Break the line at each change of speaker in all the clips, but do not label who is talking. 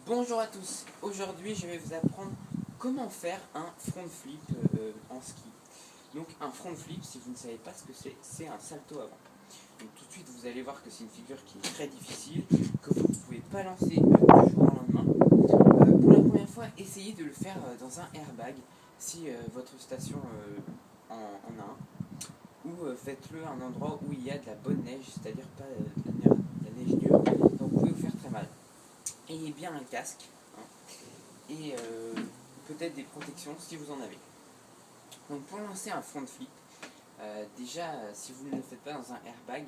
Bonjour à tous, aujourd'hui je vais vous apprendre comment faire un front flip en ski. Donc un front flip, si vous ne savez pas ce que c'est un salto avant. Donc tout de suite vous allez voir que c'est une figure qui est très difficile, que vous ne pouvez pas lancer du jour au lendemain. Pour la première fois, essayez de le faire dans un airbag si votre station en a un. Ou faites-le à un endroit où il y a de la bonne neige, c'est-à-dire pas de la neige dure, donc vous pouvez vous faire très mal. Ayez bien un casque, hein, et peut-être des protections si vous en avez. Donc pour lancer un front flip, déjà si vous ne le faites pas dans un airbag,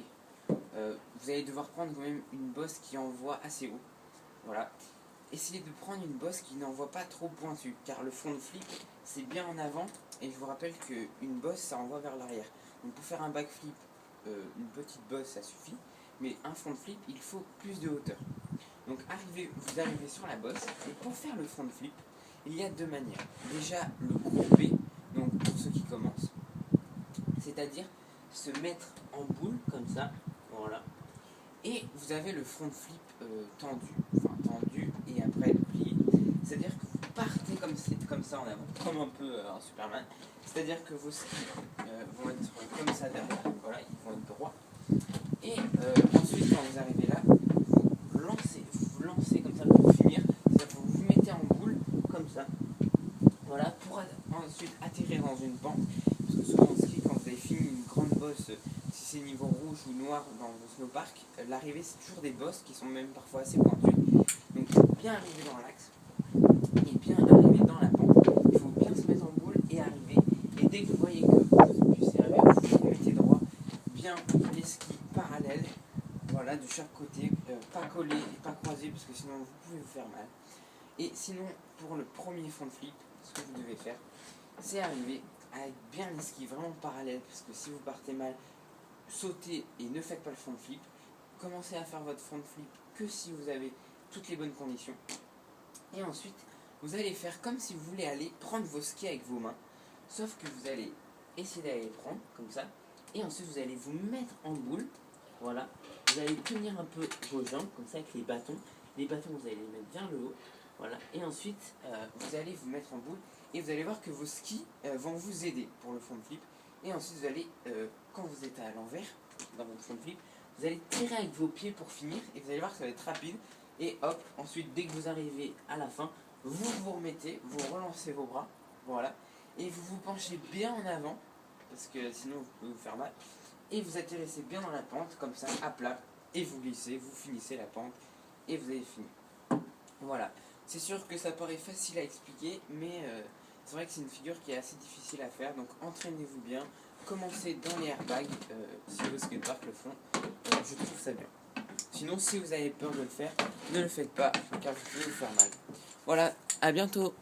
vous allez devoir prendre quand même une bosse qui envoie assez haut. Voilà. Essayez de prendre une bosse qui n'envoie pas trop pointu, car le front flip c'est bien en avant, et je vous rappelle qu'une bosse ça envoie vers l'arrière. Donc pour faire un backflip, une petite bosse ça suffit, mais un front flip il faut plus de hauteur. Donc vous arrivez sur la bosse, et pour faire le front flip, il y a deux manières. Déjà le grouper, donc pour ceux qui commencent, c'est-à-dire se mettre en boule comme ça, voilà. Et vous avez le front flip tendu et après plié. C'est-à-dire que vous partez comme ça en avant, comme un peu un Superman. C'est-à-dire que vos skis vont être comme ça derrière, voilà, ils vont être droits. Et ensuite, quand vous arrivez là, vous lancez comme ça pour finir. C'est-à-dire que vous vous mettez en boule comme ça. Voilà, pour ensuite atterrir dans une pente. Parce que souvent en ski, quand vous avez fini une grande bosse, si c'est niveau rouge ou noir dans vos snowparks, l'arrivée c'est toujours des bosses qui sont même parfois assez pointues. Donc il faut bien arriver dans l'axe et bien arriver dans la pente. Il faut bien se mettre en boule et arriver. Et dès que vous voyez que vous puissiez arriver, vous vous mettez droit, bien les skis parallèles, voilà, de chaque côté, pas collés et pas croisés parce que sinon vous pouvez vous faire mal. Et sinon, pour le premier front flip, ce que vous devez faire, c'est arriver avec bien les skis vraiment parallèles, parce que si vous partez mal, sautez et ne faites pas le front flip. Commencez à faire votre front flip que si vous avez toutes les bonnes conditions. Et ensuite, vous allez faire comme si vous voulez aller prendre vos skis avec vos mains, sauf que vous allez essayer d'aller les prendre comme ça, et ensuite vous allez vous mettre en boule, voilà. Vous allez tenir un peu vos jambes comme ça avec les bâtons. Les bâtons, vous allez les mettre vers le haut. Voilà. Et ensuite, vous allez vous mettre en boule et vous allez voir que vos skis vont vous aider pour le front flip. Et ensuite, vous allez, quand vous êtes à l'envers, dans votre front flip, vous allez tirer avec vos pieds pour finir et vous allez voir que ça va être rapide. Et hop, ensuite, dès que vous arrivez à la fin, vous vous remettez, vous relancez vos bras, voilà. Et vous vous penchez bien en avant, parce que sinon vous pouvez vous faire mal. Et vous atterrissez bien dans la pente, comme ça, à plat. Et vous glissez, vous finissez la pente et vous avez fini. Voilà. C'est sûr que ça paraît facile à expliquer, mais c'est vrai que c'est une figure qui est assez difficile à faire, donc entraînez-vous bien, commencez dans les airbags, si vos skateparks le font, je trouve ça bien. Sinon, si vous avez peur de le faire, ne le faites pas, car vous pouvez vous faire mal. Voilà, à bientôt.